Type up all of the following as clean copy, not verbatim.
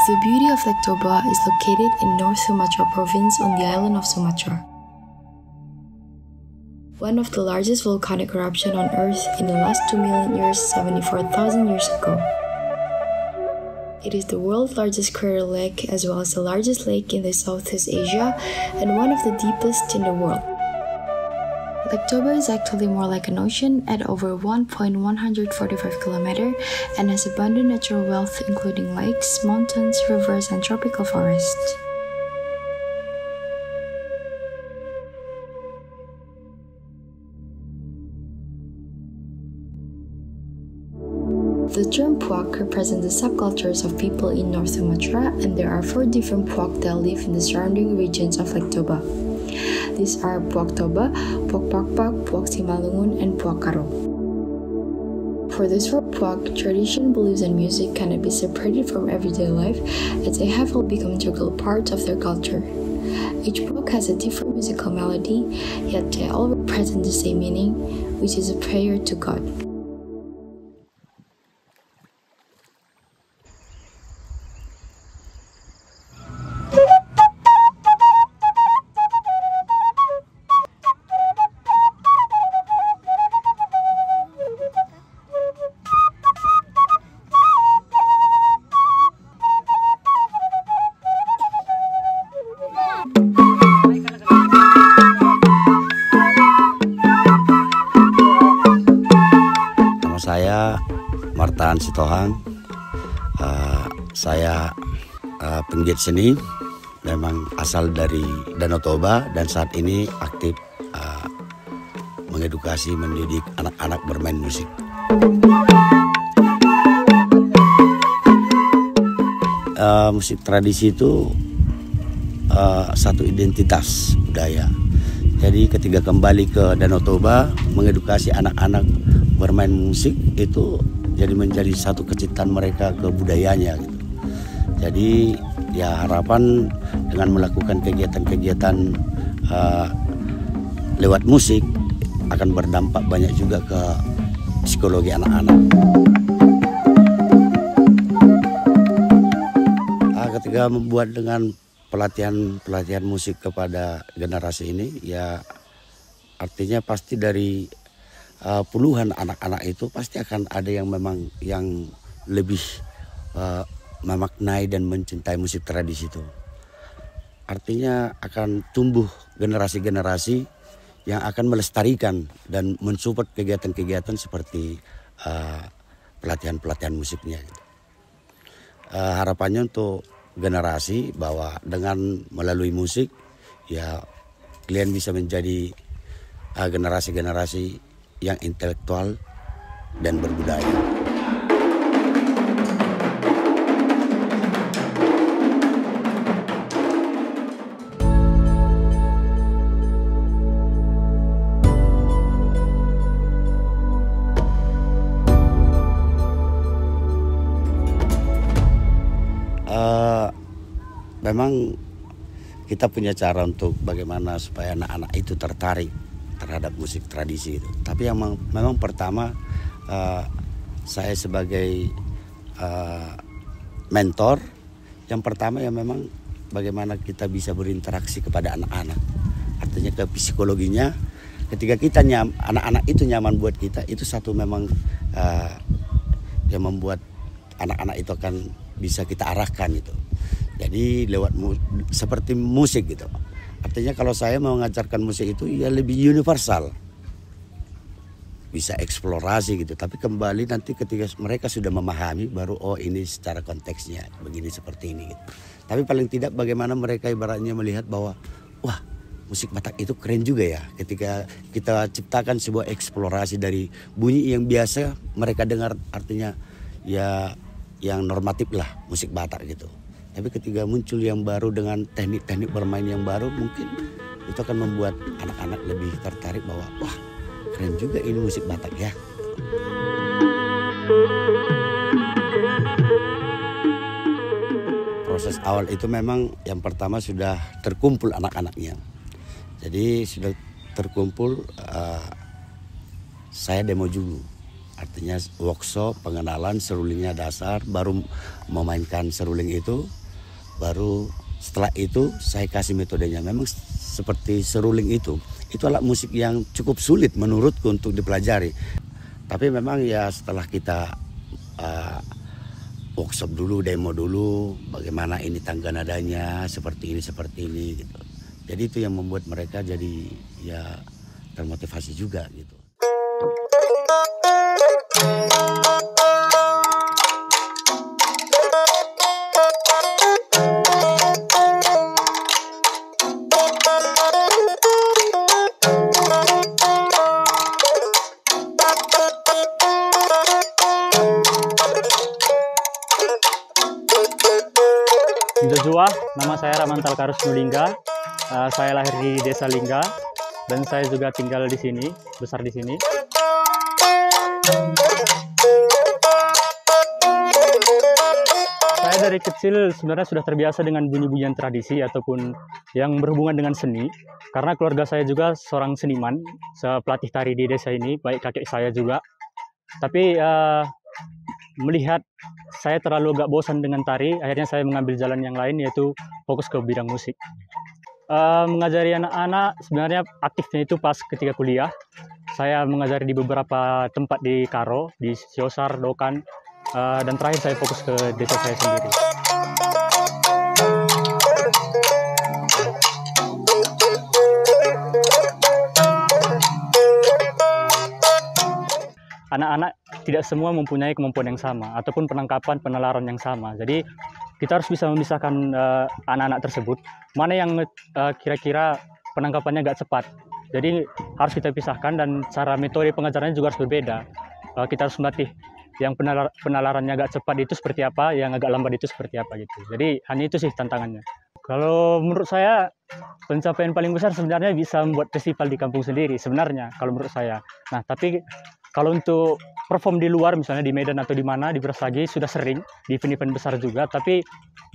The beauty of Lake Toba is located in North Sumatra province on the island of Sumatra. One of the largest volcanic eruption on Earth in the last 2 million years, 74,000 years ago. It is the world's largest crater lake as well as the largest lake in the Southeast Asia and one of the deepest in the world. Lake Toba is actually more like an ocean at over 1.145 km and has abundant natural wealth including lakes, mountains, rivers, and tropical forests. The term Puak represents the subcultures of people in North Sumatra, and there are 4 different Puak that live in the surrounding regions of Lake Toba. These are Puak Toba, Puak Pakpak, Puak Simalungun, and Puak Karo. For these 4 Puak, tradition, beliefs, and music cannot be separated from everyday life, as they have all become integral parts of their culture. Each Puak has a different musical melody, yet they all represent the same meaning, which is a prayer to God. Saya Martaan Sitohang, saya penggiat seni, memang asal dari Danau Toba dan saat ini aktif mengedukasi, mendidik anak-anak bermain musik. Musik tradisi itu satu identitas budaya. Jadi ketika kembali ke Danau Toba mengedukasi anak-anak bermain musik itu jadi menjadi satu kecintaan mereka ke budayanya gitu. Jadi ya harapan dengan melakukan kegiatan-kegiatan lewat musik akan berdampak banyak juga ke psikologi anak-anak. Ketika membuat dengan pelatihan musik kepada generasi ini, ya artinya pasti dari puluhan anak-anak itu pasti akan ada yang memang yang lebih memaknai dan mencintai musik tradisi itu. Artinya akan tumbuh generasi-generasi yang akan melestarikan dan mensupport kegiatan-kegiatan seperti pelatihan-pelatihan musiknya. Harapannya untuk generasi bahwa dengan melalui musik ya kalian bisa menjadi generasi-generasi yang intelektual dan berbudaya. Memang kita punya cara untuk bagaimana supaya anak-anak itu tertarik terhadap musik tradisi itu. Tapi yang memang pertama saya sebagai mentor, yang pertama ya memang bagaimana kita bisa berinteraksi kepada anak-anak. Artinya ke psikologinya, ketika kita anak-anak itu nyaman buat kita, itu satu memang yang membuat anak-anak itu akan bisa kita arahkan itu. Jadi lewat seperti musik gitu. Artinya kalau saya mau mengajarkan musik itu ya lebih universal. Bisa eksplorasi gitu. Tapi kembali nanti ketika mereka sudah memahami baru oh ini secara konteksnya begini seperti ini gitu. Tapi paling tidak bagaimana mereka ibaratnya melihat bahwa wah musik Batak itu keren juga ya. Ketika kita ciptakan sebuah eksplorasi dari bunyi yang biasa mereka dengar artinya ya yang normatif lah musik Batak gitu. Tapi ketika muncul yang baru dengan teknik-teknik bermain yang baru mungkin itu akan membuat anak-anak lebih tertarik bahwa wah keren juga ini musik Batak ya. Proses awal itu memang yang pertama sudah terkumpul anak-anaknya. Jadi sudah terkumpul saya demo dulu. Artinya workshop, pengenalan serulingnya dasar, baru memainkan seruling itu, baru setelah itu saya kasih metodenya. Memang seperti seruling itu alat musik yang cukup sulit menurutku untuk dipelajari. Tapi memang ya setelah kita workshop dulu, demo dulu, bagaimana ini tangga nadanya, seperti ini gitu. Jadi itu yang membuat mereka jadi ya termotivasi juga gitu. Joshua, nama saya Ramantal Karus Nulingga. Saya lahir di Desa Lingga dan saya juga tinggal di sini, besar di sini. Saya dari kecil sebenarnya sudah terbiasa dengan bunyi-bunyian tradisi ataupun yang berhubungan dengan seni. Karena keluarga saya juga seorang seniman, pelatih tari di desa ini, baik kakek saya juga. Tapi melihat saya terlalu agak bosan dengan tari, akhirnya saya mengambil jalan yang lain, yaitu fokus ke bidang musik. Mengajari anak-anak sebenarnya aktifnya itu pas ketika kuliah. Saya mengajari di beberapa tempat di Karo, di Siosar, Dokan, dan terakhir saya fokus ke desa saya sendiri. Anak-anak tidak semua mempunyai kemampuan yang sama ataupun penangkapan penalaran yang sama. Jadi kita harus bisa memisahkan anak-anak tersebut mana yang kira-kira penangkapannya agak cepat. Jadi harus kita pisahkan dan cara metode pengajarannya juga harus berbeda. Kita harus melatih yang penalarannya agak cepat itu seperti apa, yang agak lambat itu seperti apa gitu. Jadi hanya itu sih tantangannya. Kalau menurut saya pencapaian paling besar sebenarnya bisa membuat festival di kampung sendiri sebenarnya kalau menurut saya. Nah, tapi kalau untuk perform di luar, misalnya di Medan atau di mana, di Brastagi, sudah sering, di event-event besar juga. Tapi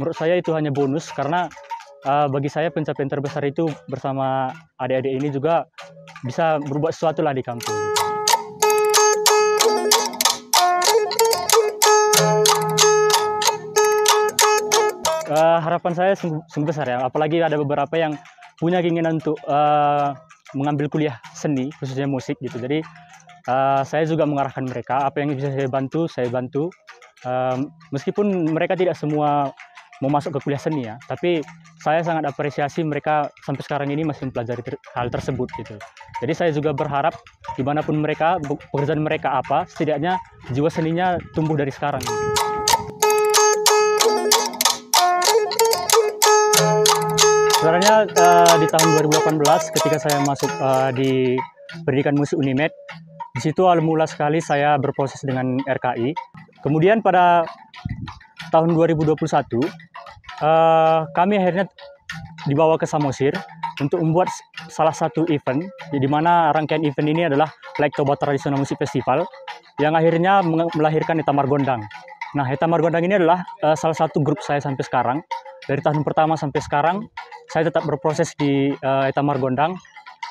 menurut saya itu hanya bonus, karena bagi saya pencapaian terbesar itu bersama adik-adik ini juga bisa berbuat sesuatu lah di kampung. Harapan saya sungguh besar ya, apalagi ada beberapa yang punya keinginan untuk mengambil kuliah seni, khususnya musik gitu. Jadi saya juga mengarahkan mereka, apa yang bisa saya bantu. Meskipun mereka tidak semua mau masuk ke kuliah seni ya, tapi saya sangat apresiasi mereka sampai sekarang ini masih mempelajari hal tersebut gitu. Jadi saya juga berharap dimanapun mereka, pekerjaan mereka apa, setidaknya jiwa seninya tumbuh dari sekarang. Sebenarnya di tahun 2018 ketika saya masuk di pendidikan musik Unimed, di situ awal mula sekali saya berproses dengan RKI. Kemudian pada tahun 2021, kami akhirnya dibawa ke Samosir untuk membuat salah satu event, di mana rangkaian event ini adalah Lake Toba Tradisional Musik Festival, yang akhirnya melahirkan Eta Margondang. Nah, Eta Margondang ini adalah salah satu grup saya sampai sekarang. Dari tahun pertama sampai sekarang, saya tetap berproses di Eta Margondang.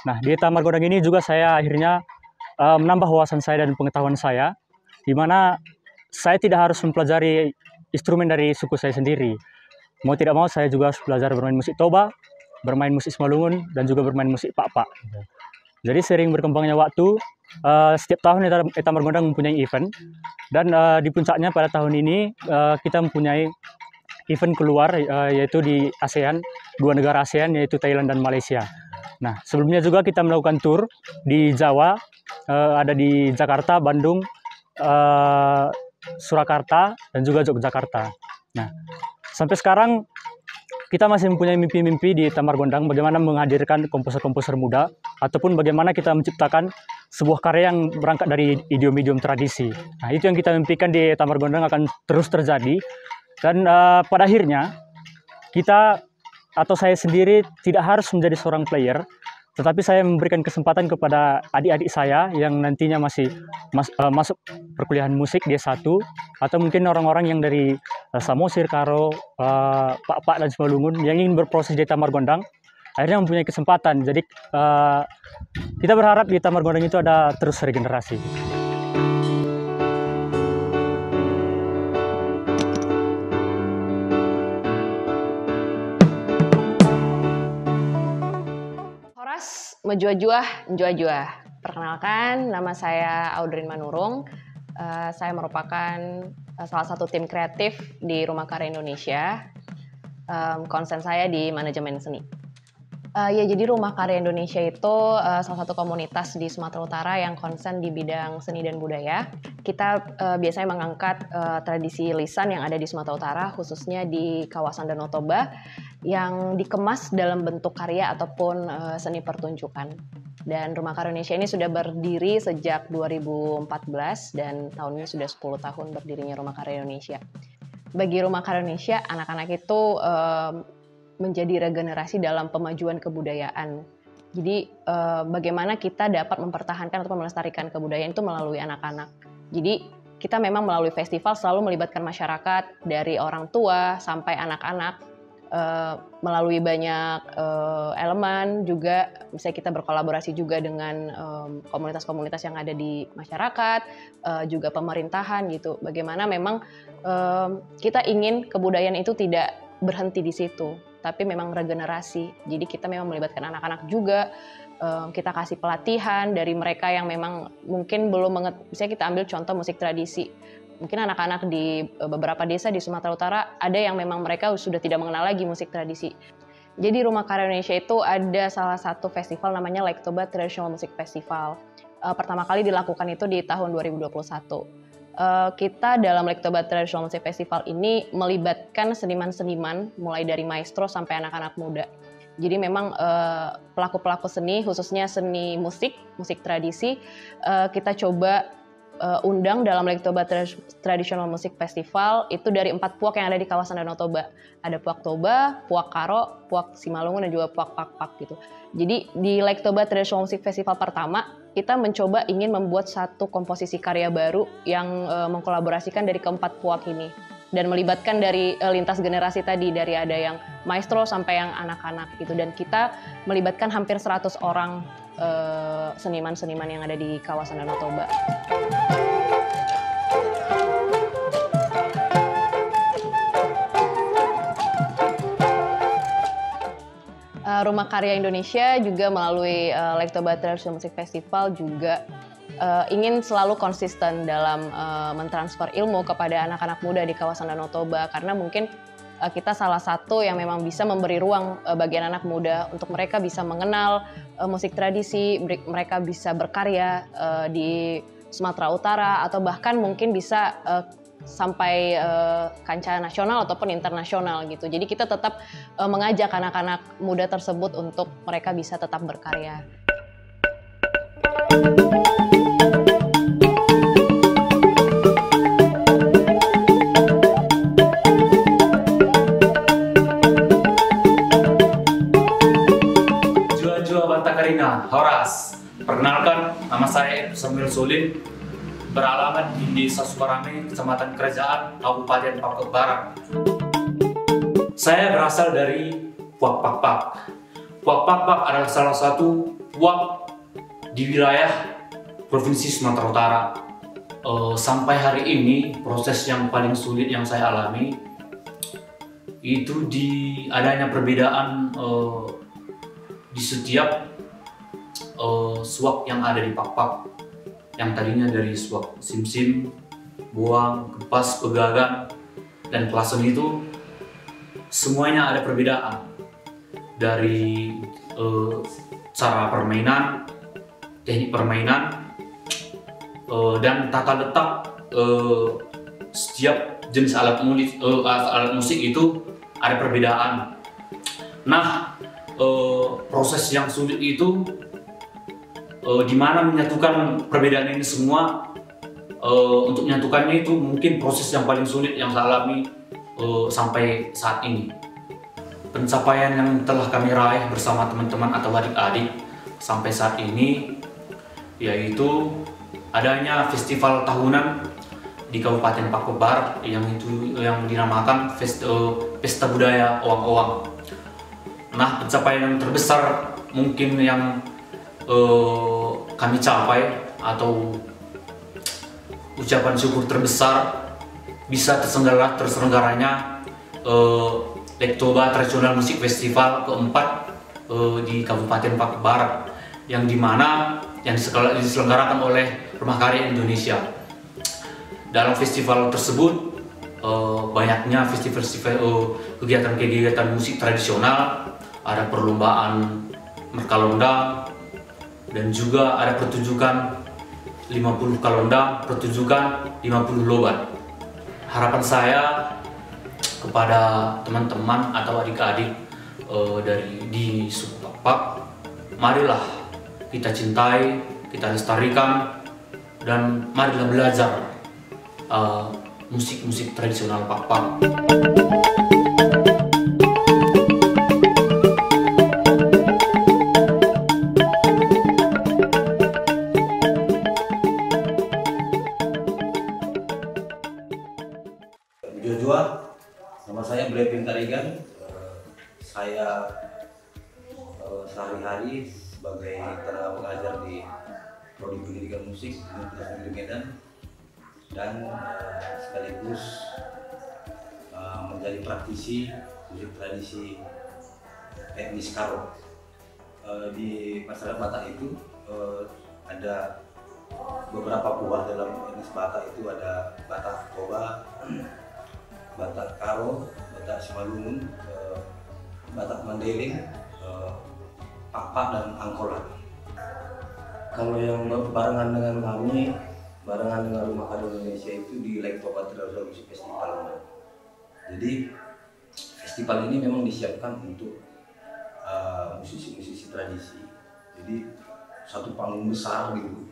Nah, di Eta Margondang ini juga saya akhirnya menambah wawasan saya dan pengetahuan saya, di mana saya tidak harus mempelajari instrumen dari suku saya sendiri. Mau tidak mau saya juga harus belajar bermain musik Toba, bermain musik Simalungun, dan juga bermain musik Pak-Pak. Jadi sering berkembangnya waktu, setiap tahun Eta Margondang mempunyai event, dan di puncaknya pada tahun ini kita mempunyai event keluar, yaitu di ASEAN, 2 negara ASEAN yaitu Thailand dan Malaysia. Nah, sebelumnya juga kita melakukan tour di Jawa, ada di Jakarta, Bandung, Surakarta, dan juga Yogyakarta. Nah, sampai sekarang kita masih mempunyai mimpi-mimpi di Eta Margondang, bagaimana menghadirkan komposer-komposer muda, ataupun bagaimana kita menciptakan sebuah karya yang berangkat dari idiom-idiom tradisi. Nah, itu yang kita mimpikan di Eta Margondang akan terus terjadi, dan pada akhirnya kita atau saya sendiri tidak harus menjadi seorang player, tetapi saya memberikan kesempatan kepada adik-adik saya yang nantinya masih masuk perkuliahan musik di S1, atau mungkin orang-orang yang dari Samosir, Karo, Pak-Pak, dan Simalungun yang ingin berproses di Eta Margondang, akhirnya mempunyai kesempatan. Jadi kita berharap di Eta Margondang itu ada terus regenerasi. Horas, menjuah-juah. Perkenalkan, nama saya Audryn Manurung. Saya merupakan salah satu tim kreatif di Rumah Karya Indonesia. Konsen saya di manajemen seni. Ya, jadi Rumah Karya Indonesia itu salah satu komunitas di Sumatera Utara yang konsen di bidang seni dan budaya. Kita biasanya mengangkat tradisi lisan yang ada di Sumatera Utara, khususnya di kawasan Danau Toba, yang dikemas dalam bentuk karya ataupun seni pertunjukan. Dan Rumah Karya Indonesia ini sudah berdiri sejak 2014 dan tahun ini sudah 10 tahun berdirinya Rumah Karya Indonesia. Bagi Rumah Karya Indonesia, anak-anak itu menjadi regenerasi dalam pemajuan kebudayaan. Jadi bagaimana kita dapat mempertahankan atau melestarikan kebudayaan itu melalui anak-anak. Jadi kita memang melalui festival selalu melibatkan masyarakat dari orang tua sampai anak-anak melalui banyak elemen juga. Misalnya kita berkolaborasi juga dengan komunitas-komunitas yang ada di masyarakat, juga pemerintahan gitu. Bagaimana memang kita ingin kebudayaan itu tidak berhenti di situ, tapi memang regenerasi. Jadi kita memang melibatkan anak-anak juga, kita kasih pelatihan dari mereka yang memang mungkin belum misalnya kita ambil contoh musik tradisi. Mungkin anak-anak di beberapa desa di Sumatera Utara ada yang memang mereka sudah tidak mengenal lagi musik tradisi. Jadi Rumah Karya Indonesia itu ada salah satu festival namanya Lake Toba Traditional Music Festival. Pertama kali dilakukan itu di tahun 2021. Kita dalam Lake Toba Traditional Music Festival ini melibatkan seniman-seniman mulai dari maestro sampai anak-anak muda. Jadi memang pelaku-pelaku seni, khususnya seni musik tradisi, kita coba undang dalam Lake Toba Traditional Music Festival itu dari 4 puak yang ada di kawasan Danau Toba. Ada Puak Toba, Puak Karo, Puak Simalungun, dan juga Puak Pak-Pak gitu. Jadi di Lake Toba Traditional Music Festival pertama, kita mencoba ingin membuat satu komposisi karya baru yang mengkolaborasikan dari keempat puak ini. Dan melibatkan dari lintas generasi tadi, dari ada yang maestro sampai yang anak-anak gitu. Dan kita melibatkan hampir 100 orang seniman-seniman yang ada di kawasan Danau Toba. Rumah Karya Indonesia juga melalui Lake Toba Traditional Music Festival juga ingin selalu konsisten dalam mentransfer ilmu kepada anak-anak muda di kawasan Danau Toba, karena mungkin kita salah satu yang memang bisa memberi ruang bagi anak muda untuk mereka bisa mengenal musik tradisi, mereka bisa berkarya di Sumatera Utara, atau bahkan mungkin bisa sampai kancah nasional ataupun internasional gitu. Jadi kita tetap mengajak anak-anak muda tersebut untuk mereka bisa tetap berkarya. Horas. Perkenalkan, nama saya Samuel Solin, beralamat di Desa Sukarame, Kecamatan Kerajaan, Kabupaten Papua Barat. Saya berasal dari Puak Pak-Pak. Puak Pak-Pak adalah salah satu puak di wilayah Provinsi Sumatera Utara. Sampai hari ini, proses yang paling sulit yang saya alami itu di adanya perbedaan di setiap suak yang ada di Pak-Pak, yang tadinya dari suak sim-sim, buang, kepas, pegagan, dan pelason itu semuanya ada perbedaan dari cara permainan, teknik permainan, dan tata letak setiap jenis alat musik itu ada perbedaan. Nah, proses yang sulit itu di mana menyatukan perbedaan ini semua. Untuk menyatukannya itu mungkin proses yang paling sulit yang saya alami sampai saat ini. Pencapaian yang telah kami raih bersama teman-teman atau adik-adik sampai saat ini yaitu adanya festival tahunan di Kabupaten Papua Barat yang dinamakan Pesta Budaya Owang-Owang. Nah, pencapaian yang terbesar mungkin yang kami capai atau ucapan syukur terbesar bisa terselenggaranya Lake Toba Traditional Music Festival keempat di Kabupaten Papua Barat, yang dimana yang diselenggarakan oleh Rumah Karya Indonesia. Dalam festival tersebut banyaknya kegiatan-kegiatan musik tradisional, ada perlombaan merkalondang, dan juga ada pertunjukan 50 kalondang, pertunjukan 50 lobat. Harapan saya kepada teman-teman atau adik-adik di suku Pakpak, marilah kita cintai, kita lestarikan, dan marilah belajar musik-musik tradisional Pakpak. Jojoa, nama saya Blevin Tarigan. Saya sehari-hari sebagai tenaga pengajar di Prodi Pendidikan Musik Universitas Negeri Medan, dan sekaligus menjadi praktisi musik tradisi etnis Karo. Di masyarakat Batak itu ada beberapa buah dalam etnis Batak, itu ada Batak Toba, Batak Karo, Batak Simalungun, Batak Mandailing, Pakpak, dan Angkola. Kalau yang barengan dengan kami, barengan dengan Rumah Karya Indonesia itu di Lake Toba Tradisional Music Festival. Jadi festival ini memang disiapkan untuk musisi-musisi tradisi. Jadi satu panggung besar gitu,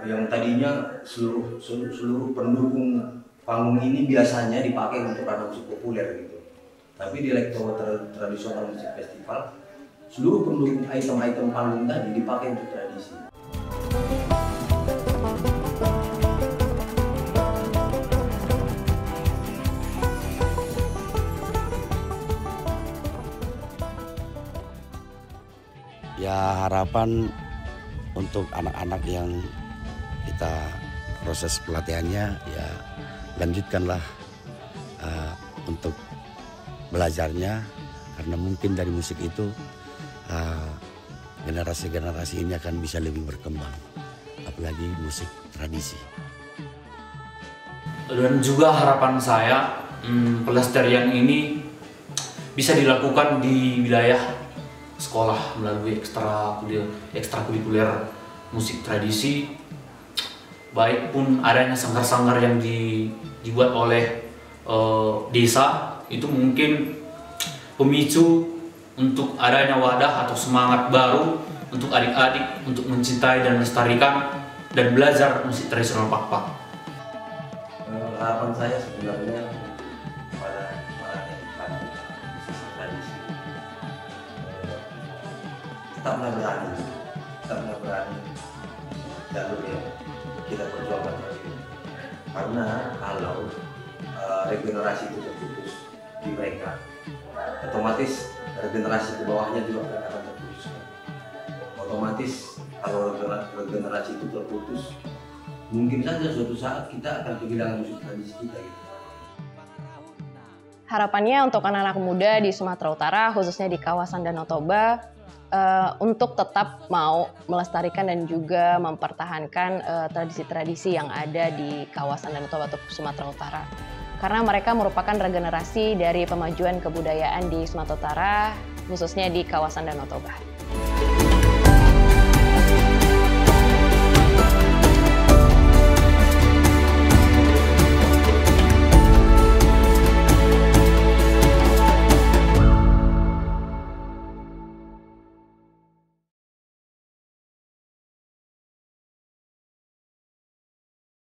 yang tadinya seluruh pendukung panggung ini biasanya dipakai untuk ranah musik populer gitu. Tapi di Lake Toba Tradisional Music Festival, seluruh pendukung item-item panggung tadi dipakai untuk tradisi. Ya, harapan untuk anak-anak yang kita proses pelatihannya, ya lanjutkanlah untuk belajarnya, karena mungkin dari musik itu generasi-generasi ini akan bisa lebih berkembang, apalagi musik tradisi. Dan juga harapan saya pelestarian ini bisa dilakukan di wilayah sekolah melalui ekstrakurikuler musik tradisi, baik pun adanya sanggar-sanggar yang dibuat oleh desa, itu mungkin pemicu untuk adanya wadah atau semangat baru untuk adik-adik untuk mencintai dan melestarikan dan belajar musik tradisional Pakpak. Harapan saya sebenarnya pada musisi tradisi, tetaplah berani jalur yang kita perjuangkan ini. Karena kalau regenerasi itu terputus di mereka, otomatis regenerasi ke bawahnya juga akan terputus. Otomatis kalau regenerasi itu terputus, mungkin saja suatu saat kita akan kehilangan musik tradisi kita gitu. Harapannya untuk anak-anak muda di Sumatera Utara, khususnya di kawasan Danau Toba, untuk tetap mau melestarikan dan juga mempertahankan tradisi-tradisi yang ada di kawasan Danau Toba atau Sumatera Utara. Karena mereka merupakan regenerasi dari pemajuan kebudayaan di Sumatera Utara, khususnya di kawasan Danau Toba.